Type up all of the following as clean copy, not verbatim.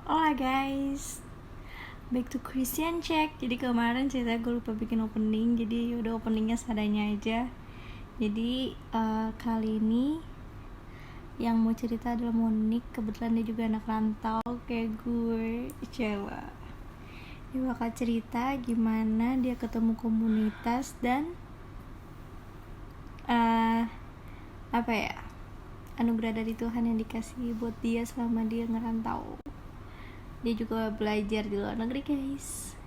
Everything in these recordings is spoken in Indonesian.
Hola guys, back to Christian Check. Jadi kemarin cerita gue lupa bikin opening, jadi udah openingnya seadanya aja. Jadi kali ini yang mau cerita adalah Monik. Kebetulan dia juga anak rantau kayak gue, cewek. Dia bakal cerita gimana dia ketemu komunitas dan anugerah dari Tuhan yang dikasih buat dia selama dia ngerantau. Dia juga belajar di luar negeri guys.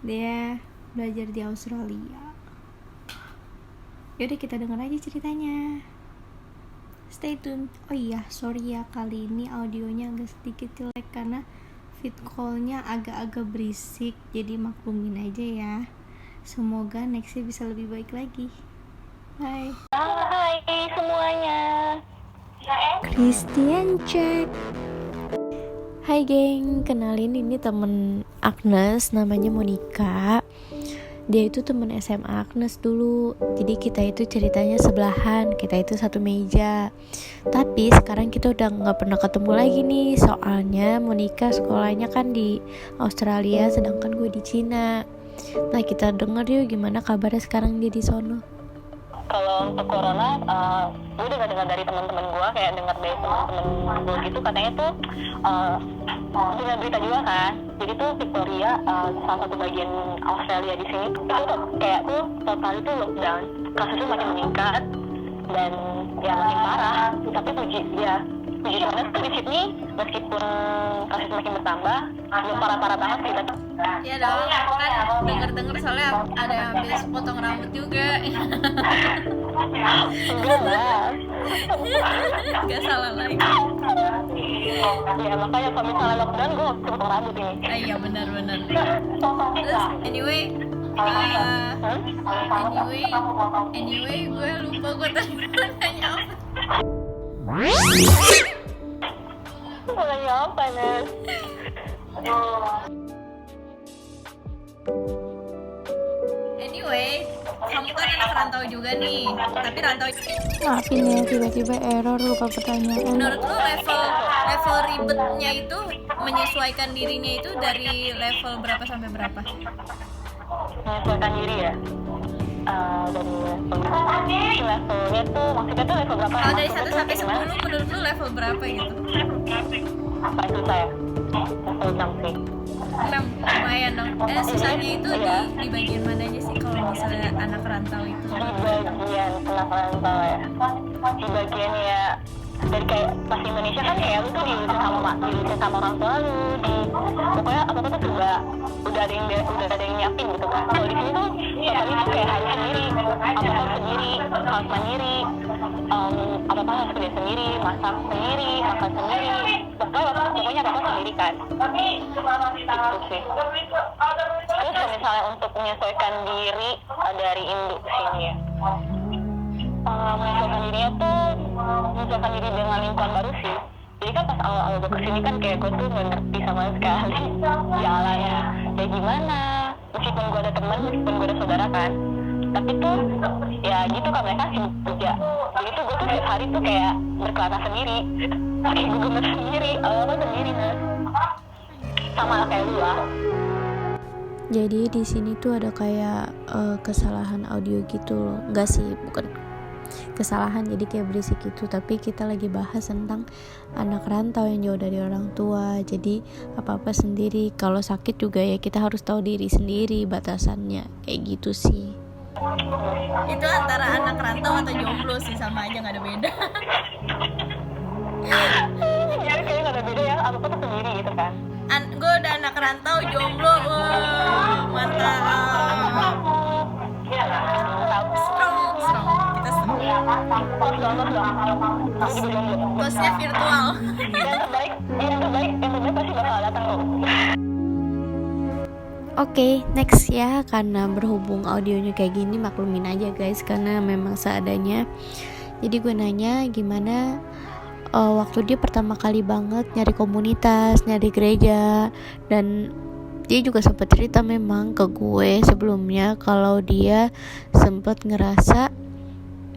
Dia belajar di Australia. Yaudah kita denger aja ceritanya. Stay tune. Oh iya, sorry ya, kali ini audionya agak sedikit jelek karena feed call-nya agak-agak berisik. Jadi maklumin aja ya. Semoga nextnya bisa lebih baik lagi. Bye. Hai semuanya. Christian Check. Hai geng, kenalin ini temen Agnes, namanya Monika. Dia itu temen SMA Agnes dulu. Jadi kita itu ceritanya sebelahan, kita itu satu meja. Tapi sekarang kita udah gak pernah ketemu lagi nih. Soalnya Monika sekolahnya kan di Australia, sedangkan gue di Cina. Nah kita denger yuk gimana kabarnya sekarang dia di sono. Kalau untuk corona, gue dengar dari teman-teman gue, kayak dengar dari teman-teman gue gitu, katanya tuh dengar berita juga kan. Jadi tuh Victoria, salah satu bagian Australia di sini, itu kayak tuh total itu lockdown, kasusnya makin meningkat dan ya makin parah. Tapi puji Tuhan tuh di Sydney, meskipun kasus makin bertambah, belum parah-parah banget sih. Iya dong, kan denger-denger soalnya ada yang habis potong rambut juga. Enggak lah. Gak salah lagi. Ya makanya kalau misalnya lockdown gue harus potong rambut ini. Iya benar-benar. Terus anyway gue lupa gue tadi nanya apa. Mulai apa Nes? Anyway, kamu kan anak rantau juga nih. Tapi rantau, Maafin ya, tiba-tiba error lupa pertanyaan. menurut lu level ribetnya itu menyesuaikan dirinya itu dari level berapa sampai berapa? Menyesuaikan diri ya. Dari levelnya tuh maksudnya tuh level berapa? Kalau dari 1 sampai 10 menurut lu level berapa gitu? Apa itu saya? Level 6 sih. 6, lumayan dong. Susahnya itu di bagian mana aja sih kalau misalnya anak rantau itu? Di bagian anak rantau ya. Di bagian ya dari kayak pas di Indonesia kan kayak lu tuh diurusin sama orang tua lu, pokoknya apa tuh juga udah ada yang nyiapin gitu kan. Kalau di sini tuh totally tuh kayak harus sendiri, apa sendiri, harus mandiri, apa harus kerja sendiri, masak sendiri, makan sendiri, pokoknya apa sendiri kan. Itu sih. Terus kalau misalnya untuk menyesuaikan diri dari Indo ke sini ya, menyesuaikan diri dengan lingkungan baru sih. Jadi kan pas awal-awal gue kesini kan kayak gue tuh gak ngerti sama sekali jalannya kayak gimana, meskipun gue ada teman, meskipun gue ada saudara kan, tapi tuh ya gitu kan, mereka sibuk kerja. Jadi tuh gue tuh setiap hari tuh kayak berkelana sendiri, pakai Google sendiri, apa sendiri Mas, sama lah kayak lu lah. Jadi di sini tuh ada kayak kesalahan audio gitu loh. Enggak sih, bukan kesalahan, jadi kayak berisik gitu. Tapi kita lagi bahas tentang anak rantau yang jauh dari orang tua. Jadi apa-apa sendiri. Kalau sakit juga ya kita harus tahu diri sendiri batasannya. Kayak gitu sih. Itu antara anak rantau atau jomblo sih, sama aja, gak ada beda. Ya kayaknya gak ada beda ya, apa-apa tuh sendiri gitu kan. Gue udah anak rantau, jomblo, mantap. Strong, kita strong. Bosnya virtual. Yang terbaik pasti bakal datang kok. Oke, next ya. Karena berhubung audionya kayak gini, maklumin aja guys, karena memang seadanya. Jadi gue nanya gimana waktu dia pertama kali banget nyari komunitas, nyari gereja. Dan dia juga sempat cerita memang ke gue sebelumnya kalau dia sempat ngerasa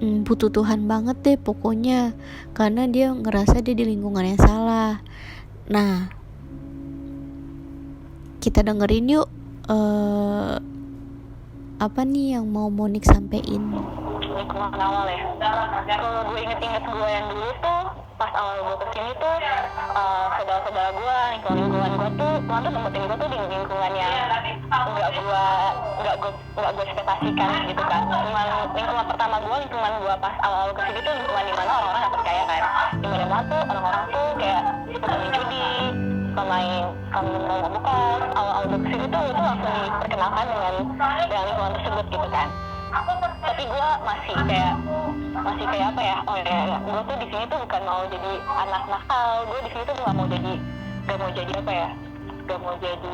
butuh Tuhan banget deh pokoknya, karena dia ngerasa dia di lingkungan yang salah. Nah kita dengerin yuk apa nih yang mau Monik sampein. Lingkungan awal ya, kalau gue inget-inget gue yang dulu tuh pas awal gue kesini tuh saudara-saudara gue, lingkungan gue tuh Tuhan tuh tempetin gue tuh di lingkungan yang nggak gue ekspektasikan gitu kan. Lingkungan pertama gue, lingkungan gue pas awal kesini tuh lingkungan dimana orang-orang nggak percaya kan, dimana tuh orang-orang tuh kayak suka main judi, suka main bukan. Awal-awal gue kesini tuh itu langsung diperkenalkan dengan lingkungan tersebut gitu kan. Tapi gue masih kayak apa ya, oh ya gue tuh di sini tuh bukan mau jadi anak nakal, gue di sini tuh gak mau jadi apa ya, gak mau jadi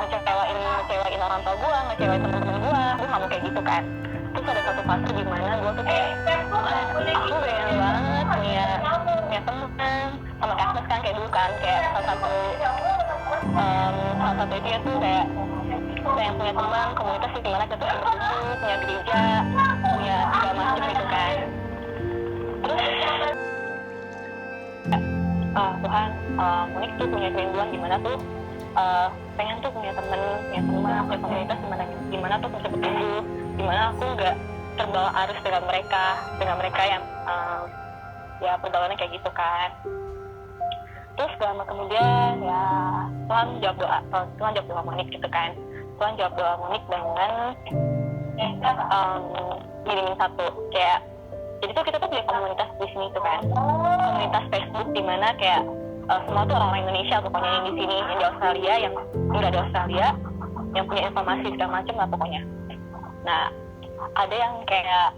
ngecewain orang tua gue, ngecewain temen-temen gue gak mau kayak gitu kan. Terus ada satu fase di mana gue tuh kayak aku pengen banget punya temen sama Agnes kan, kayak dulu kan, kayak salah satu itu ya tuh kayak pengen punya teman komunitas di mana kita tuh berkumpul, punya gereja, punya segala macam gitu kan. Terus Tuhan, Monik tuh punya kerinduan dimana tuh pengen tuh punya teman, punya komunitas dimana tuh bisa bertumbuh, dimana aku nggak terbawa arus dengan mereka yang ya pergaulannya kayak gitu kan. Terus lama kemudian ya Tuhan jawab doa Monik gitu kan. Tuhan jawab doa Monik dengan ngirimin satu kayak, jadi tuh kita tuh punya komunitas di sini tuh kan, komunitas Facebook di mana kayak semua tuh orang Indonesia pokoknya yang di sini, yang di Australia, yang nggak di Australia, yang punya informasi segala macam lah pokoknya. Nah ada yang kayak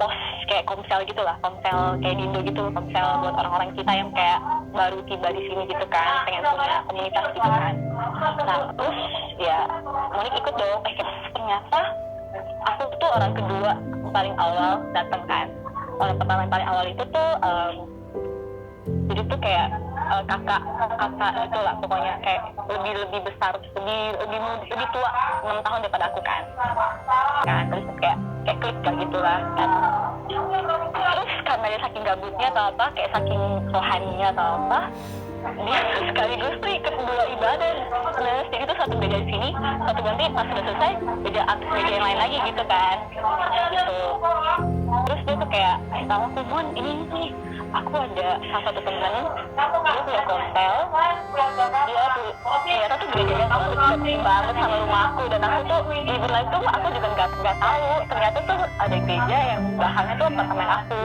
post kayak komsel gitu lah, komsel kayak di Indo gitu, komsel buat orang-orang kita yang kayak baru tiba di sini gitu kan, pengen punya komunitas gitu kan. Nah terus ya Monik ikut dong, ternyata aku tuh orang kedua paling awal datang kan. Orang pertama yang paling awal itu tuh jadi tuh kayak kakak gitu lah pokoknya, kayak lebih besar, lebih tua 6 tahun daripada aku kan. Terus kayak klik kan gitulah kan. Terus karena dia saking gabutnya atau apa, kayak saking rohaninya atau apa, dia sekaligus tuh ikut 2 ibadah. Terus jadi tuh satu gereja di sini, satu ganti pas sudah selesai gereja yang lain lagi gitu kan. Gitu. Terus dia tuh kayak tahu aku, Mon, ini nih aku ada salah satu temen, dia punya komsel, dia tuh ternyata tuh gerejanya tuh deket banget sama rumah aku, dan aku tuh even life tuh aku juga nggak tahu ternyata tuh ada gereja yang belakangnya tuh apartemen aku.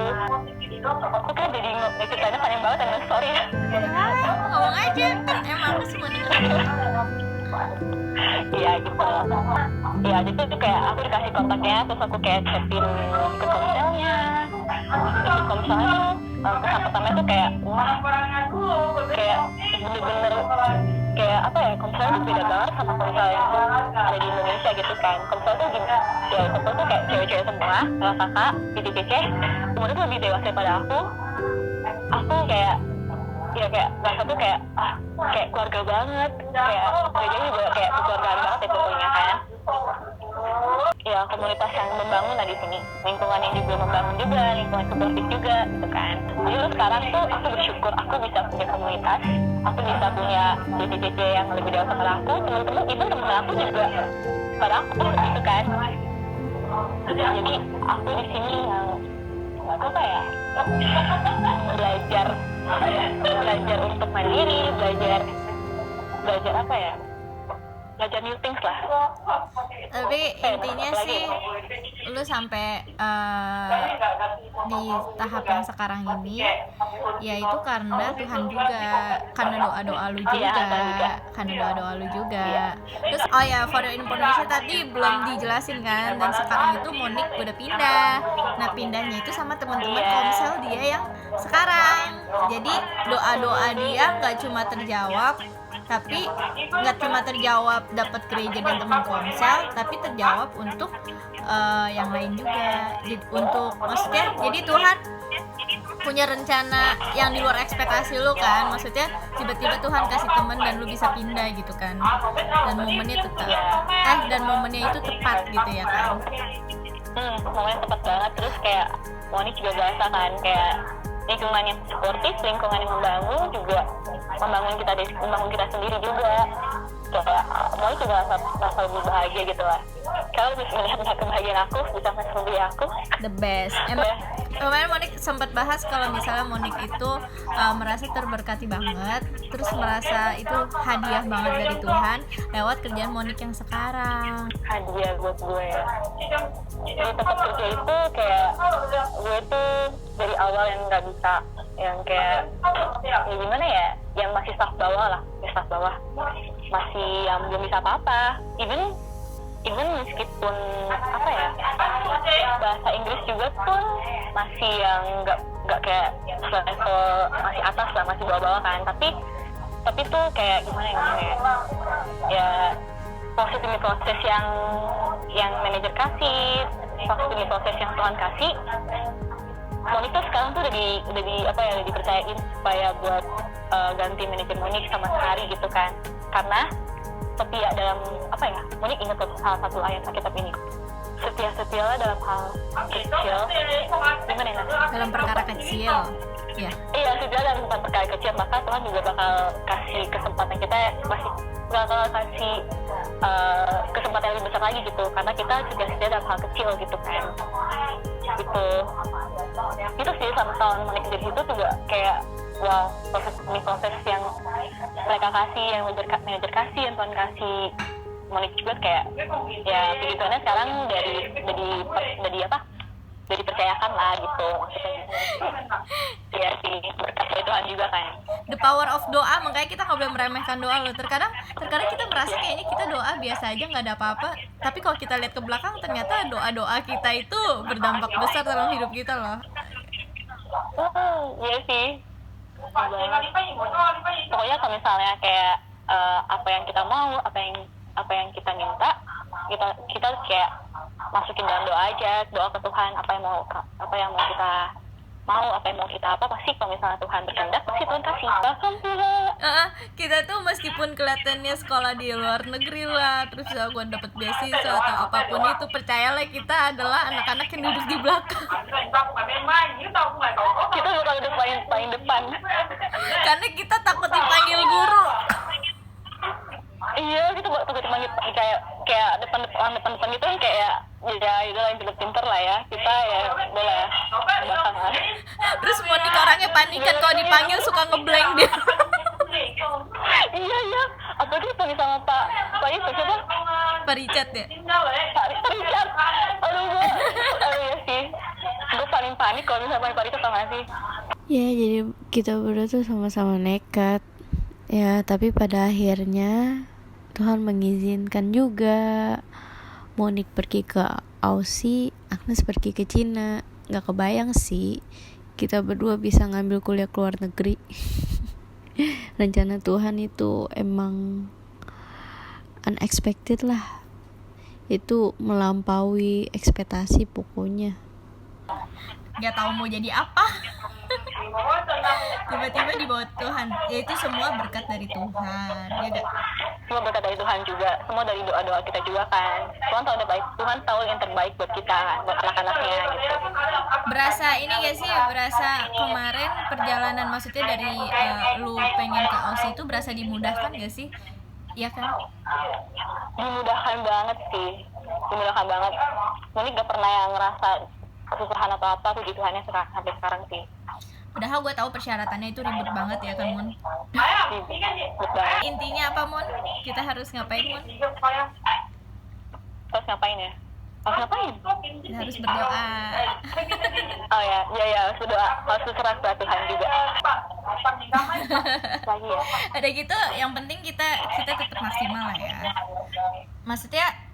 Aku kan jadi ceritanya panjang banget, dan sorry ya. Ngomong aja kan, emang aku semua dengerin. Iya gitu. Iya jadi tuh kayak aku dikasih kontaknya, terus aku kayak chatin ke komselnya. Terus komselnya tuh kesan pertama tuh kayak wah, kayak bener-bener kayak apa ya, komselnya tuh beda banget sama komsel yang ada di Indonesia gitu kan. Komsel tuh gini, ya komsel tuh kayak cewek-cewek semua, kakak, titik-titik, semuanya tuh lebih dewasa daripada aku. Aku kayak ya kayak rasa tuh kayak kayak keluarga banget, kayak gerejanya juga kayak keluargaan banget ya pokoknya kan. Ya komunitas yang membangun lah di sini, lingkungan yang juga membangun juga, lingkungan suportif juga gitu kan. Jadi sekarang tuh aku bersyukur aku bisa punya komunitas, aku bisa punya JJ yang lebih dewasa pada aku, teman-teman itu teman aku juga pada aku gitu kan. Jadi aku di sini yang apa ya, belajar untuk mandiri, belajar apa ya, belajar new things lah. Tapi intinya sih lu sampai di tahap yang sekarang ini ya itu karena Tuhan juga, karena doa-doa lu juga. Terus oh ya, for your information tadi belum dijelasin kan, dan sekarang itu Monik udah pindah. Nah pindahnya itu sama teman-teman komsel dia yang sekarang. Jadi doa-doa dia nggak cuma terjawab, tapi nggak cuma terjawab dapat gereja dan teman komsel, tapi terjawab untuk yang lain juga. Untuk maksudnya jadi Tuhan punya rencana yang di luar ekspektasi lu kan, maksudnya tiba-tiba Tuhan kasih teman dan lu bisa pindah gitu kan, dan momennya itu tepat gitu ya kan. Momennya tepat banget. Terus kayak Monik juga berasa kan kayak lingkungan yang suportif, lingkungan yang membangun juga membangun kita sendiri juga. kayak mau juga merasa lebih bahagia gitu lah. Kalau bisa melihat kebahagiaan aku, bisa melihat aku The best. Kemarin Monik sempat bahas kalau misalnya Monik itu merasa terberkati banget, terus merasa itu hadiah banget dari Tuhan lewat kerjaan Monik yang sekarang. hadiah buat gue ya. Di tempat kerja itu kayak gue tuh dari awal yang nggak bisa, yang kayak ya gimana ya, yang masih staff bawah lah, staff bawah, masih yang belum bisa apa-apa. Even meskipun apa ya, bahasa Inggris juga pun masih yang nggak kayak level masih atas lah, masih bawah-bawah kan. Tapi tuh kayak gimana ya proses demi proses yang manajer kasih, proses demi proses yang Tuhan kasih. Monik tuh sekarang tuh udah dipercayain supaya buat ganti manajer Monik sama Sehari gitu kan. Karena setia dalam apa ya, Monik ingat salah satu ayat Alkitab ini, setia-setialah dalam hal kecil, gimana ya? Dalam perkara kecil, ya. Iya, setia dalam perkara kecil, maka Tuhan juga bakal kasih kesempatan kita, bakal kasih kesempatan yang lebih besar lagi gitu, karena kita setia dalam hal kecil gitu kan. Itu sih sama tahun Monik jadi itu juga kayak wah, proses yang mereka kasih, yang manajer kasih, yang Tuhan kasih Monik juga kayak ya begituannya sekarang dari percayakan lah gitu maksudnya. Ya sih, berkat dari Tuhan juga kan. The power of doa, makanya kita nggak boleh meremehkan doa loh. Terkadang kita merasa kayaknya kita doa biasa aja, nggak ada apa-apa, tapi kalau kita lihat ke belakang ternyata doa kita itu berdampak besar dalam hidup kita loh. Iya sih. Pokoknya kalau misalnya kayak apa yang kita mau, apa yang kita minta, kita kayak masukin dalam doa aja, doa ke Tuhan, apa yang mau kita mau, apa yang mau kita pasti kalau misalnya Tuhan berkehendak pasti Tuhan kasih. Bahkan Kita tuh meskipun kelihatannya sekolah di luar negeri lah, terus jagoan dapat beasiswa atau apapun itu, percayalah kita adalah anak-anak yang duduk di belakang. kita bakal duduk paling depan. Karena kita takut dipanggil guru. Iya, kita bakal dipanggil kayak depan gitu kan, kayak ya udah yang pinter lah ya, kita ya udah lah belakang lah. Terus Monik orangnya panikan kalau dipanggil, suka ngeblank dia. Iya, apalagi dipanggil sama Pak itu siapa? Pak Richard ya? Pak Richard. Aduh ya sih, gue paling panik kalau misalnya Pak Richard, tau gak sih? Ya, jadi kita berdua tuh sama-sama nekat. Ya, tapi pada akhirnya Tuhan mengizinkan juga. Monik pergi ke Aussie, Agnes pergi ke Cina. Gak kebayang sih kita berdua bisa ngambil kuliah ke luar negeri. Rencana Tuhan itu emang unexpected lah. Itu melampaui ekspektasi pokoknya. Gak tahu mau jadi apa. Tiba-tiba dibawa Tuhan. Ya itu semua berkat dari Tuhan. Ya gak? Semua berkat dari Tuhan juga, semua dari doa-doa kita juga kan. Tuhan tahu yang terbaik buat kita, buat anak-anaknya gitu. Berasa ini gak sih, berasa kemarin perjalanan maksudnya dari lu pengen ke Aussie itu berasa dimudahkan gak sih? Iya kan? Dimudahkan banget sih, dimudahkan banget. Monik gak pernah yang ngerasa kesusahan atau apa, puji Tuhannya sampai sekarang sih. Padahal gue tahu persyaratannya itu ribet banget ya kan, Mon? Ribet banget. Intinya apa, Mon? Kita harus ngapain, Mon? Terus ngapain ya? Kita harus berdoa. Oh ya, harus berdoa, harus berserah kepada Tuhan juga. Lagi ya. Ada gitu, yang penting kita tetap maksimal lah ya. Maksudnya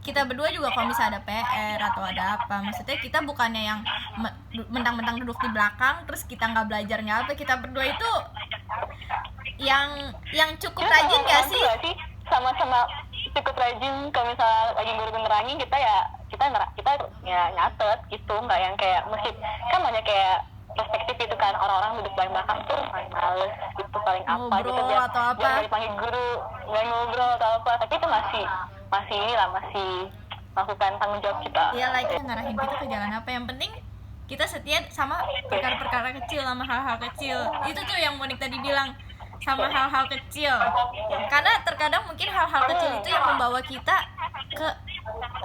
kita berdua juga kalau misalnya ada PR atau ada apa, maksudnya kita bukannya yang mentang-mentang duduk di belakang terus kita nggak belajar apa. Kita berdua itu yang cukup rajin gak sih? Sama-sama cukup rajin. Kalau misalnya lagi guru nerangin kita nyatet gitu, nggak yang kayak mesti kan banyak kayak perspektif itu kan, orang-orang duduk paling belakang tuh paling males gitu, paling apa gitu, jangan dipanggil guru, nggak ngobrol atau apa, tapi itu masih melakukan tanggung jawab kita. Iya lah, itu ngarahin kita ke jalan apa. Yang penting kita setia sama perkara-perkara kecil, sama hal-hal kecil. Itu tuh yang Monik tadi bilang, sama hal-hal kecil. Karena terkadang terkadang mungkin hal-hal kecil itu yang membawa kita ke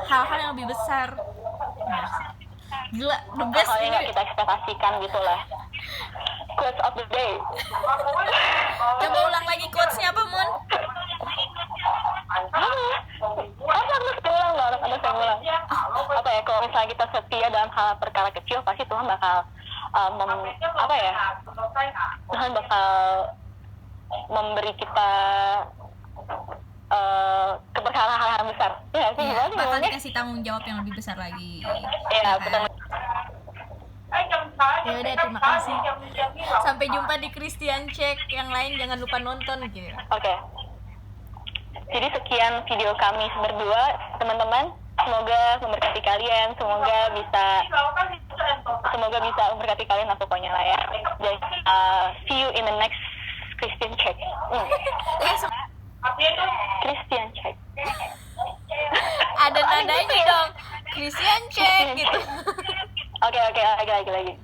hal-hal yang lebih besar. Gila, the best hal yang ini. nggak kita ekspektasikan gitu lah. Quotes of the day. Coba ulang lagi quotes-nya apa, Mon? Harus ulang loh, harus ada saya ulang. Apa ya, kalau misalnya kita setia dalam hal perkara kecil, pasti Tuhan bakal Tuhan bakal memberi kita keberkahan hal-hal besar. Ya sih, Iya, gimana sih bakal ngomongnya? dikasih tanggung jawab yang lebih besar lagi. Iya, kan? betul. Ya udah, terima kasih. Sampai jumpa di Christian Check yang lain, jangan lupa nonton gitu. Oke. Jadi sekian video kami berdua, teman-teman. Semoga memberkati kalian, semoga bisa memberkati kalian lah pokoknya lah ya. Jadi see you in the next Christian Check. Christian Check. Ada nadanya dong. Christian Check gitu. Oke, lagi.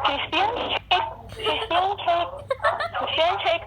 Christian Check.